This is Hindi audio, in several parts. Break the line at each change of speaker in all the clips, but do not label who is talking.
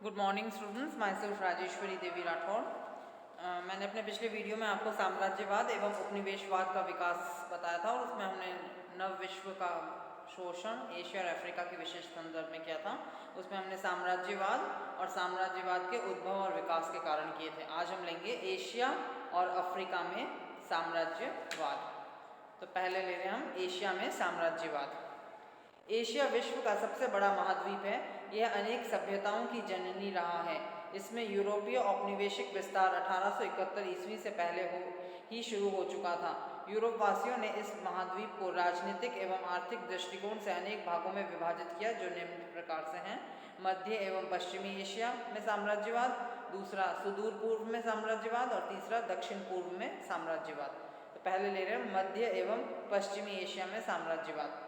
Good morning students, myself Rajeshwari Devi Rathore. मैंने अपने पिछले वीडियो में आपको साम्राज्यवाद एवं उपनिवेशवाद का विकास बताया था और उसमें हमने नव विश्व का शोषण एशिया और अफ्रीका के विशेष संदर्भ में किया था। उसमें हमने साम्राज्यवाद और साम्राज्यवाद के उद्भव और विकास के कारण किए थे। आज हम लेंगे एशिया और अफ्रीका में साम्राज्यवाद। तो पहले ले रहे हैं हम एशिया में साम्राज्यवाद। एशिया विश्व का सबसे बड़ा महाद्वीप है। यह अनेक सभ्यताओं की जननी रहा है। इसमें यूरोपीय औपनिवेशिक विस्तार 1871 ईस्वी से पहले ही शुरू हो चुका था। यूरोप वासियों ने इस महाद्वीप को राजनीतिक एवं आर्थिक दृष्टिकोण से अनेक भागों में विभाजित किया, जो निम्न प्रकार से हैं। मध्य एवं पश्चिमी एशिया में साम्राज्यवाद, दूसरा सुदूर पूर्व में साम्राज्यवाद और तीसरा दक्षिण पूर्व में साम्राज्यवाद। तो पहले ले रहे हैं मध्य एवं पश्चिमी एशिया में साम्राज्यवाद।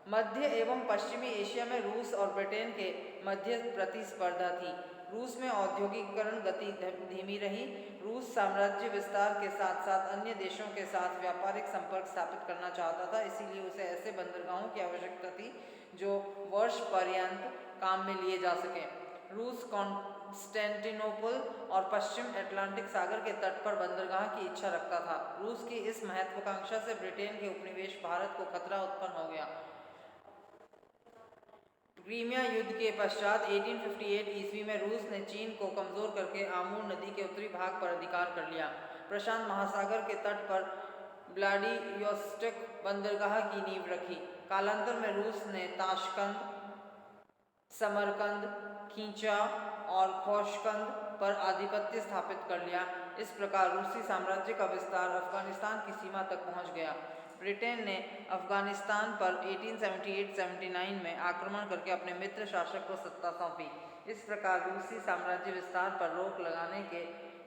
मध्य एवं पश्चिमी एशिया में रूस और ब्रिटेन के मध्य प्रतिस्पर्धा थी। रूस में औद्योगिकीकरण गति धीमी रही। रूस साम्राज्य विस्तार के साथ साथ अन्य देशों के साथ व्यापारिक संपर्क स्थापित करना चाहता था, इसीलिए उसे ऐसे बंदरगाहों की आवश्यकता थी जो वर्ष पर्यंत काम में लिए जा सके। रूस कॉन्स्टेंटिनोपल और पश्चिम अटलांटिक सागर के तट पर बंदरगाह की इच्छा रखता था। रूस की इस महत्वाकांक्षा से ब्रिटेन के उपनिवेश भारत को खतरा उत्पन्न हो गया। क्रीमिया युद्ध के पश्चात 1858 ईस्वी में रूस ने चीन को कमजोर करके आमूर नदी के उत्तरी भाग पर अधिकार कर लिया। प्रशांत महासागर के तट पर व्लादिवोस्टोक बंदरगाह की नींव रखी। कालांतर में रूस ने ताशकंद, समरकंद, खींचा और खोशकंद पर आधिपत्य स्थापित कर लिया। इस प्रकार रूसी साम्राज्य का विस्तार अफगानिस्तान की सीमा तक पहुंच गया। ब्रिटेन ने अफगानिस्तान पर 1878-79 में आक्रमण करके अपने मित्र शासक को सत्ता सौंपी। इस प्रकार रूसी साम्राज्य विस्तार पर रोक लगाने के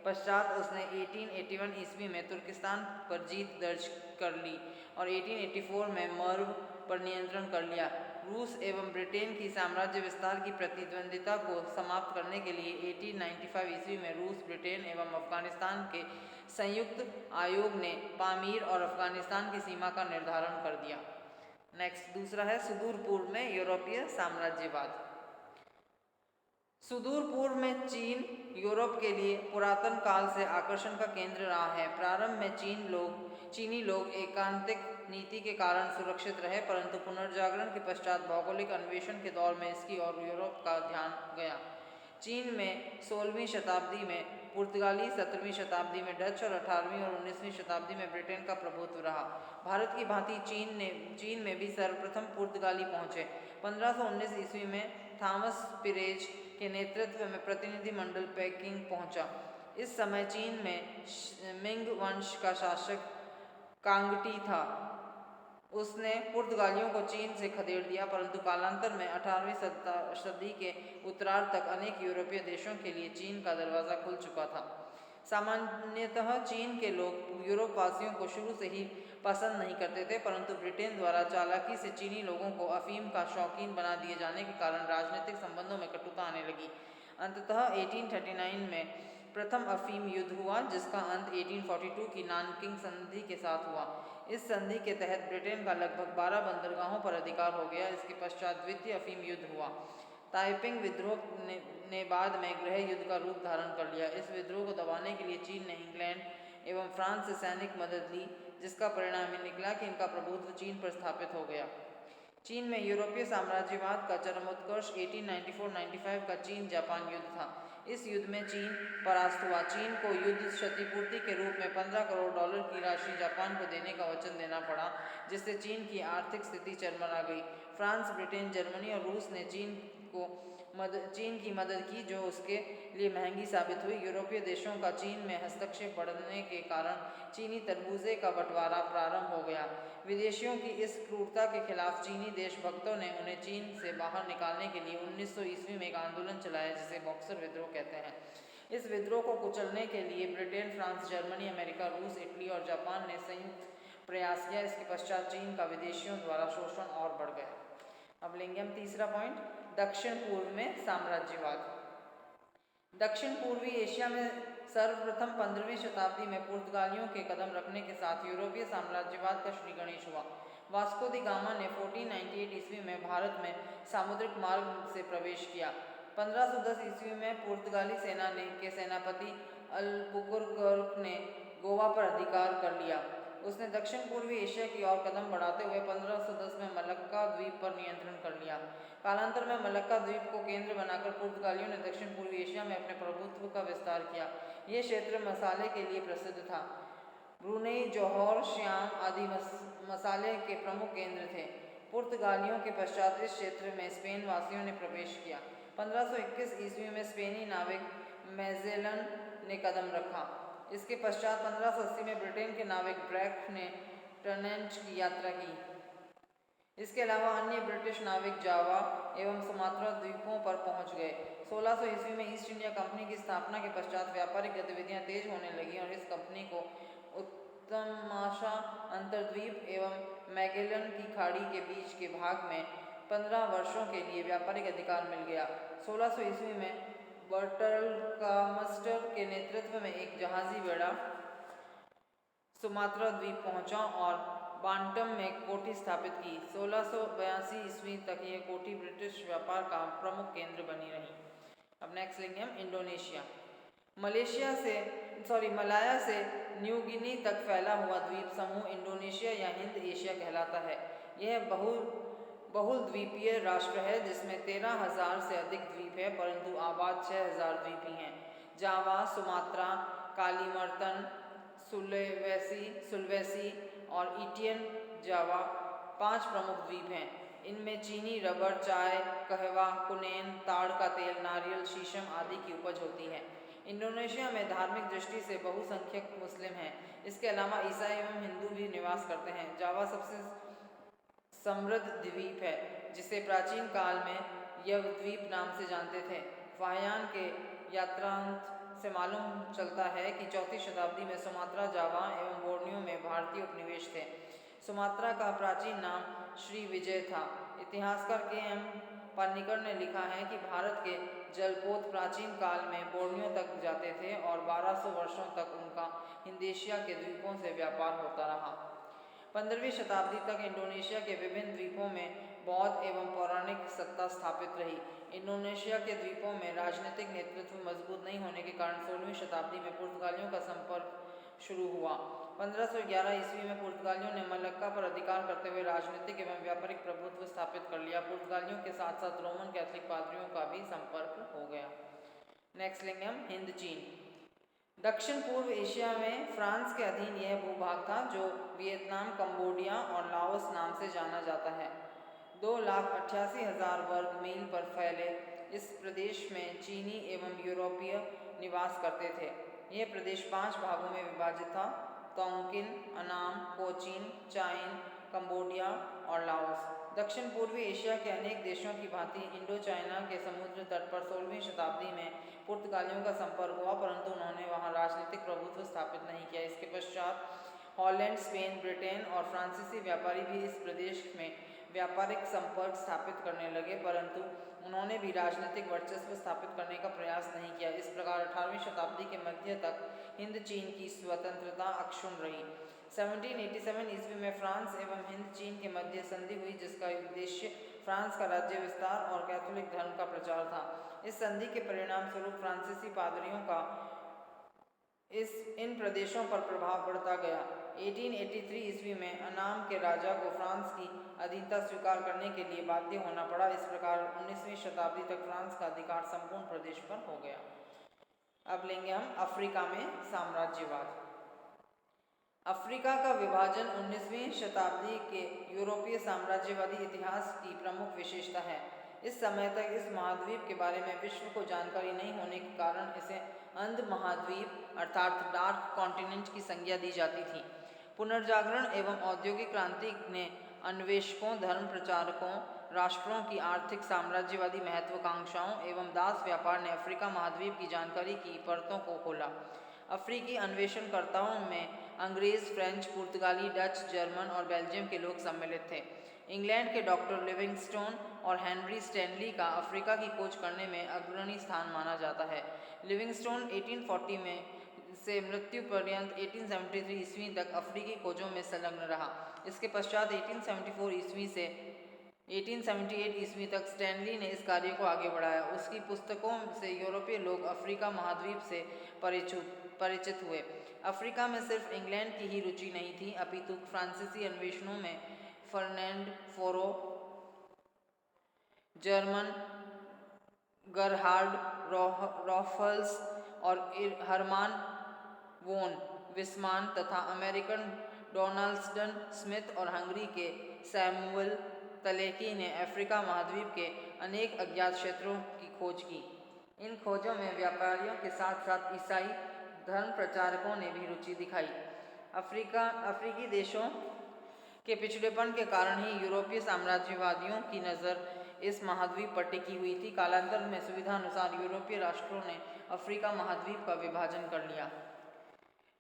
पश्चात उसने 1881 ईस्वी में तुर्किस्तान पर जीत दर्ज कर ली और 1884 में मर्व पर नियंत्रण कर लिया। रूस एवं ब्रिटेन की साम्राज्य विस्तार की प्रतिद्वंदिता को समाप्त करने के लिए 1895 ईस्वी में रूस, ब्रिटेन एवं अफगानिस्तान के संयुक्त आयोग ने पामीर और अफगानिस्तान की सीमा का निर्धारण कर दिया। नेक्स्ट दूसरा है सुदूर पूर्व में यूरोपीय साम्राज्यवाद। सुदूर पूर्व में चीन यूरोप के लिए पुरातन काल से आकर्षण का केंद्र रहा है। प्रारंभ में चीनी लोग एकांतिक नीति के कारण सुरक्षित रहे, परंतु पुनर्जागरण के पश्चात भौगोलिक अन्वेषण के दौर में इसकी ओर यूरोप का ध्यान गया। चीन में 16वीं शताब्दी में पुर्तगाली, 17वीं शताब्दी में डच और 18वीं और 19वीं शताब्दी में ब्रिटेन का प्रभुत्व रहा। भारत की भांति चीन में भी सर्वप्रथम पुर्तगाली पहुंचे। 1519 ईस्वी में थॉमस पिरेज के नेतृत्व में प्रतिनिधिमंडल पेकिंग पहुंचा। इस समय चीन में मिंग वंश का शासक कांगटी था। उसने पुर्तगालियों को चीन से खदेड़ दिया, परंतु कालांतर में 18वीं सदी के उत्तरार्ध तक अनेक यूरोपीय देशों के लिए चीन का दरवाज़ा खुल चुका था। सामान्यतः चीन के लोग यूरोप वासियों को शुरू से ही पसंद नहीं करते थे, परंतु ब्रिटेन द्वारा चालाकी से चीनी लोगों को अफीम का शौकीन बना दिए जाने के कारण राजनीतिक संबंधों में कटुता आने लगी। अंततः 1839 में प्रथम अफीम युद्ध हुआ, जिसका अंत 1842 की नानकिंग संधि के साथ हुआ। इस संधि के तहत ब्रिटेन का लगभग 12 बंदरगाहों पर अधिकार हो गया। इसके पश्चात द्वितीय अफीम युद्ध हुआ। ताइपिंग विद्रोह ने बाद में गृह युद्ध का रूप धारण कर लिया। इस विद्रोह को दबाने के लिए चीन ने इंग्लैंड एवं फ्रांस से सैनिक मदद ली, जिसका परिणाम ये निकला कि इनका प्रभुत्व चीन पर स्थापित हो गया। चीन में यूरोपीय साम्राज्यवाद का चरमोत्कर्ष 1894-95 का चीन जापान युद्ध था। इस युद्ध में चीन परास्त हुआ। चीन को युद्ध क्षतिपूर्ति के रूप में $15 करोड़ की राशि जापान को देने का वचन देना पड़ा, जिससे चीन की आर्थिक स्थिति चरमरा गई। फ्रांस, ब्रिटेन, जर्मनी और रूस ने चीन की मदद की, जो उसके लिए महंगी साबित हुई। यूरोपीय देशों का चीन में हस्तक्षेप बढ़ने के कारण चीनी तरबूजे का बंटवारा प्रारंभ हो गया। विदेशियों की इस क्रूरता के खिलाफ चीनी देशभक्तों ने उन्हें चीन से बाहर निकालने के लिए 1900 ईस्वी में एक आंदोलन चलाया, जिसे बॉक्सर विद्रोह कहते हैं। इस विद्रोह को कुचलने के लिए ब्रिटेन, फ्रांस, जर्मनी, अमेरिका, रूस, इटली और जापान ने संयुक्त प्रयास किया। इसके पश्चात चीन का विदेशियों द्वारा शोषण और बढ़ गया। अब लेंगे हम तीसरा पॉइंट, दक्षिण पूर्व में साम्राज्यवाद। दक्षिण पूर्वी एशिया में सर्वप्रथम 15वीं शताब्दी में पुर्तगालियों के कदम रखने के साथ यूरोपीय साम्राज्यवाद का श्री गणेश हुआ। वास्को दी गामा ने 1498 ईस्वी में भारत में सामुद्रिक मार्ग से प्रवेश किया। 1510 ईस्वी में पुर्तगाली सेना के सेनापति अल्बुकर्क ने गोवा पर अधिकार कर लिया। उसने दक्षिण पूर्वी एशिया की ओर कदम बढ़ाते हुए 1510 में मलक्का द्वीप पर नियंत्रण कर लिया। कालांतर में मलक्का द्वीप को केंद्र बनाकर पुर्तगालियों ने दक्षिण पूर्वी एशिया में अपने प्रभुत्व का विस्तार किया। ये क्षेत्र मसाले के लिए प्रसिद्ध था। ब्रुनेई, जौहर, श्याम आदि मसाले के प्रमुख केंद्र थे। पुर्तगालियों के पश्चात इस क्षेत्र में स्पेन वासियों ने प्रवेश किया। 1521 ईस्वी में स्पेनी नाविक मैजेलन ने कदम रखा। इसके पश्चात 1580 में ब्रिटेन के नाविक ड्रैक ने टर्नेंट की यात्रा की। इसके अलावा अन्य ब्रिटिश नाविक जावा एवं सुमात्रा द्वीपों पर पहुंच गए। 1600 ईस्वी में ईस्ट इंडिया कंपनी की स्थापना के पश्चात व्यापारिक गतिविधियां तेज होने लगीं और इस कंपनी को उत्तमाशा अंतर्द्वीप एवं मैगेलन की खाड़ी के बीच के भाग में 15 वर्षों के लिए व्यापारिक अधिकार मिल गया। 1600 ईस्वी में बर्टलकामस्टर के नेतृत्व में एक जहाजी बेड़ा सुमात्रा द्वीप पहुंचा और बांटम में कोठी स्थापित की। 1682 ईस्वी तक यह कोठी ब्रिटिश व्यापार का प्रमुख केंद्र बनी रही। अब नेक्स्ट लेंगे हम इंडोनेशिया। मलाया से न्यू गिनी तक फैला हुआ द्वीप समूह इंडोनेशिया या हिंद एशिया कहलाता है। यह बहुल द्वीपीय राष्ट्र है जिसमें 13,000 से अधिक द्वीप है, परंतु आबाद 6,000 द्वीप ही हैं। जावा, सुमात्रा, कालीमर्तन, सुलवेसी और ईटियन जावा 5 प्रमुख द्वीप हैं। इनमें चीनी, रबर, चाय, कहवा, कुनेन, ताड़ का तेल, नारियल, शीशम आदि की उपज होती है। इंडोनेशिया में धार्मिक दृष्टि से बहुसंख्यक मुस्लिम हैं। इसके अलावा ईसाई एवं हिंदू भी निवास करते हैं। जावा सबसे समृद्ध द्वीप है जिसे प्राचीन काल में यवद्वीप नाम से जानते थे। वाहयान के यात्रांत से मालूम चलता है कि 4वीं शताब्दी में सुमात्रा, जावा एवं बोर्नियो में भारतीय उपनिवेश थे। सुमात्रा का प्राचीन नाम श्री विजय था। इतिहासकार के.एम. पानिकर ने लिखा है कि भारत के जलपोत प्राचीन काल में बोर्नियो तक जाते थे और 1200 वर्षों तक उनका हिंदेशिया के द्वीपों से व्यापार होता रहा। 15वीं शताब्दी तक इंडोनेशिया के विभिन्न द्वीपों में बौद्ध एवं पौराणिक सत्ता स्थापित रही। इंडोनेशिया के द्वीपों में राजनीतिक नेतृत्व मजबूत नहीं होने के कारण 16वीं शताब्दी में पुर्तगालियों का संपर्क शुरू हुआ। 1511 ईस्वी में पुर्तगालियों ने मलक्का पर अधिकार करते हुए राजनीतिक एवं व्यापारिक प्रभुत्व स्थापित कर लिया। पुर्तगालियों के साथ साथ रोमन कैथोलिक पादरियों का भी संपर्क हो गया। नेक्स्ट लेंगे हम हिंद चीन। दक्षिण पूर्व एशिया में फ्रांस के अधीन यह भूभाग था जो वियतनाम, कंबोडिया और लाओस नाम से जाना जाता है। 2,88,000 वर्ग मील पर फैले इस प्रदेश में चीनी एवं यूरोपीय निवास करते थे। यह प्रदेश 5 भागों में विभाजित था: तोंकिन, अनाम, कोचीन, चाइन, कंबोडिया और लाओस। दक्षिण पूर्वी एशिया के अनेक देशों की भांति इंडो चाइना के समुद्र तट पर 16वीं शताब्दी में पुर्तगालियों का संपर्क हुआ, परंतु उन्होंने वहां राजनीतिक प्रभुत्व स्थापित नहीं किया। इसके पश्चात हॉलैंड, स्पेन, ब्रिटेन और फ्रांसीसी व्यापारी भी इस प्रदेश में व्यापारिक संपर्क स्थापित करने लगे, परंतु उन्होंने भी राजनीतिक वर्चस्व स्थापित करने का प्रयास नहीं किया। इस प्रकार 18वीं शताब्दी के मध्य तक हिंद चीन की स्वतंत्रता अक्षुण्ण रही। 1787 ईस्वी में फ्रांस एवं हिंद चीन के मध्य संधि हुई, जिसका उद्देश्य फ्रांस का राज्य विस्तार और कैथोलिक धर्म का प्रचार था। इस संधि के परिणाम स्वरूप फ्रांसीसी पादरियों का इन प्रदेशों पर प्रभाव बढ़ता गया। 1883 ईस्वी में अनाम के राजा को फ्रांस की अधीनता स्वीकार करने के लिए बाध्य होना पड़ा। इस प्रकार 19वीं शताब्दी तक फ्रांस का अधिकार संपूर्ण प्रदेश पर हो गया। अब लेंगे हम अफ्रीका में साम्राज्यवाद। अफ्रीका का विभाजन 19वीं शताब्दी के यूरोपीय साम्राज्यवादी इतिहास की प्रमुख विशेषता है। इस समय तक इस महाद्वीप के बारे में विश्व को जानकारी नहीं होने के कारण इसे अंध महाद्वीप अर्थात डार्क कॉन्टिनेंट की संज्ञा दी जाती थी। पुनर्जागरण एवं औद्योगिक क्रांति ने अन्वेषकों, धर्म प्रचारकों, राष्ट्रों की आर्थिक साम्राज्यवादी महत्वाकांक्षाओं एवं दास व्यापार ने अफ्रीका महाद्वीप की जानकारी की परतों को खोला। अफ्रीकी अन्वेषणकर्ताओं में अंग्रेज, फ्रेंच, पुर्तगाली, डच, जर्मन और बेल्जियम के लोग सम्मिलित थे। इंग्लैंड के डॉक्टर लिविंगस्टोन और हेनरी स्टैनली का अफ्रीका की खोज करने में अग्रणी स्थान माना जाता है। लिविंगस्टोन 1840 में से मृत्यु पर्यंत 1873 ईस्वी तक अफ्रीकी खोजों में संलग्न रहा। इसके पश्चात 1874 ईस्वी से 1878 ईस्वी तक स्टैनली ने इस कार्य को आगे बढ़ाया। उसकी पुस्तकों से यूरोपीय लोग अफ्रीका महाद्वीप से परिचित हुए। अफ्रीका में सिर्फ इंग्लैंड की ही रुचि नहीं थी, अपितु फ्रांसीसी अन्वेषणों में फर्नैंड फोरो, जर्मन गरहार्ड रॉफल्स और हरमान वोन विस्मान तथा अमेरिकन डोनाल्डसन स्मिथ और हंगरी के सैमुअल तलेकी ने अफ्रीका महाद्वीप के अनेक अज्ञात क्षेत्रों की खोज की। इन खोजों में व्यापारियों के साथ साथ ईसाई धर्म प्रचारकों ने भी रुचि दिखाई। अफ्रीकी देशों के पिछड़ेपन के कारण ही यूरोपीय साम्राज्यवादियों की नज़र इस महाद्वीप पर टिकी हुई थी। कालांतर में सुविधानुसार यूरोपीय राष्ट्रों ने अफ्रीका महाद्वीप का विभाजन कर लिया।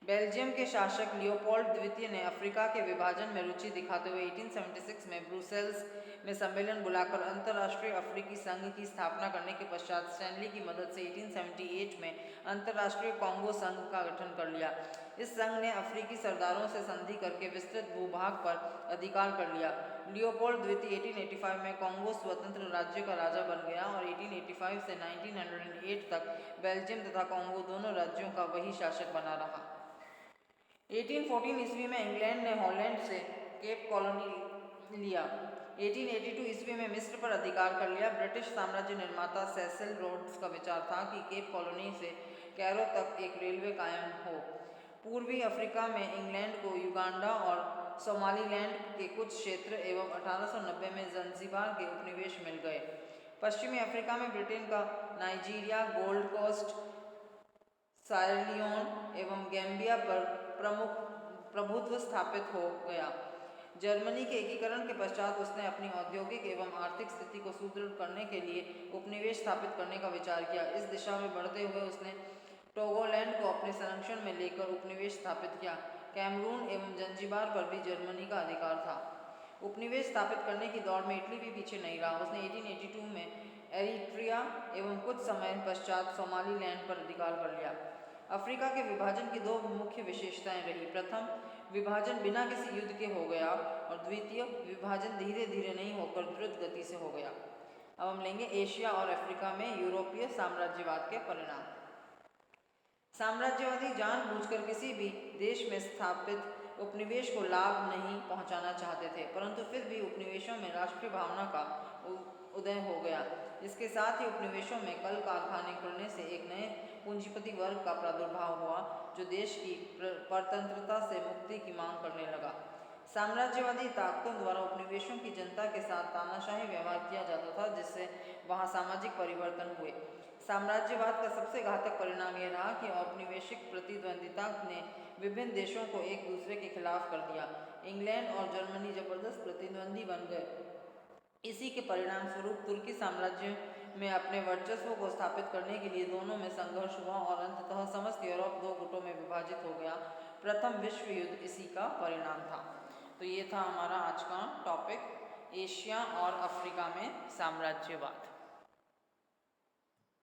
बेल्जियम के शासक लियोपोल्ड द्वितीय ने अफ्रीका के विभाजन में रुचि दिखाते हुए 1876 में ब्रुसेल्स में सम्मेलन बुलाकर अंतर्राष्ट्रीय अफ्रीकी संघ की स्थापना करने के पश्चात स्टैनली की मदद से 1878 में अंतर्राष्ट्रीय कांगो संघ का गठन कर लिया। इस संघ ने अफ्रीकी सरदारों से संधि करके विस्तृत भूभाग पर अधिकार कर लिया। लियोपोल्ड द्वितीय 1885 में कांगो स्वतंत्र राज्य का राजा बन गया और 1885 से 1908 तक बेल्जियम तथा कांगो दोनों राज्यों का वही शासक बना रहा। 1814 ईस्वी में इंग्लैंड ने हॉलैंड से केप कॉलोनी लिया। 1882 ईस्वी में मिस्र पर अधिकार कर लिया। ब्रिटिश साम्राज्य निर्माता सेसिल रोड्स का विचार था कि केप कॉलोनी से कैरो तक एक रेलवे कायम हो। पूर्वी अफ्रीका में इंग्लैंड को युगांडा और सोमालीलैंड के कुछ क्षेत्र एवं 1890 में ज़ंज़ीबार के उपनिवेश मिल गए। पश्चिमी अफ्रीका में ब्रिटेन का नाइजीरिया, गोल्ड कोस्ट, सायरलियोन एवं गैम्बिया पर प्रभुत्व स्थापित हो गया। जर्मनी के एकीकरण के पश्चात उसने अपनी औद्योगिक एवं आर्थिक स्थिति को सुदृढ़ करने के लिए उपनिवेश स्थापित करने का विचार किया। इस दिशा में बढ़ते हुए उसने टोगोलैंड को अपने संरक्षण में लेकर उपनिवेश स्थापित किया। कैमरून एवं जंजीबार पर भी जर्मनी का अधिकार था। उपनिवेश स्थापित करने की दौड़ में इटली भी पीछे नहीं रहा। उसने 1882 में एरिट्रिया एवं कुछ समय पश्चात सोमालीलैंड पर अधिकार कर लिया। अफ्रीका के विभाजन की दो मुख्य विशेषताएं रही। प्रथम, विभाजन बिना किसी युद्ध के हो गया और द्वितीय, विभाजन धीरे धीरे नहीं होकर द्रुत गति से हो गया। अब हम लेंगे एशिया और अफ्रीका में यूरोपीय साम्राज्यवाद के परिणाम। साम्राज्यवादी जानबूझकर किसी भी देश में स्थापित उपनिवेश को लाभ नहीं पहुंचाना चाहते थे, परंतु फिर भी उपनिवेशों में राष्ट्रीय भावना का उदय हो गया। इसके साथ ही उपनिवेशों में कल कारखाने खुलने से एक नए पूंजीपति वर्ग का प्रादुर्भाव हुआ जो देश की परतंत्रता से मुक्ति की मांग करने लगा। साम्राज्यवादी ताकतों द्वारा उपनिवेशों की जनता के साथ तानाशाही व्यवहार किया जाता था, जिससे वहां सामाजिक परिवर्तन हुए। साम्राज्यवाद का सबसे घातक परिणाम यह रहा कि औपनिवेशिक प्रतिद्वंदिता ने विभिन्न देशों को एक दूसरे के खिलाफ कर दिया। इंग्लैंड और जर्मनी जबरदस्त प्रतिद्वंदी बन गए। इसी के परिणाम स्वरूप तुर्की साम्राज्य में अपने वर्चस्व को स्थापित करने के लिए दोनों में संघर्ष हुआ और अंततः समस्त यूरोप दो गुटों में विभाजित हो गया। प्रथम विश्व युद्ध इसी का परिणाम था। तो ये था हमारा आज का टॉपिक, एशिया और अफ्रीका में साम्राज्यवाद।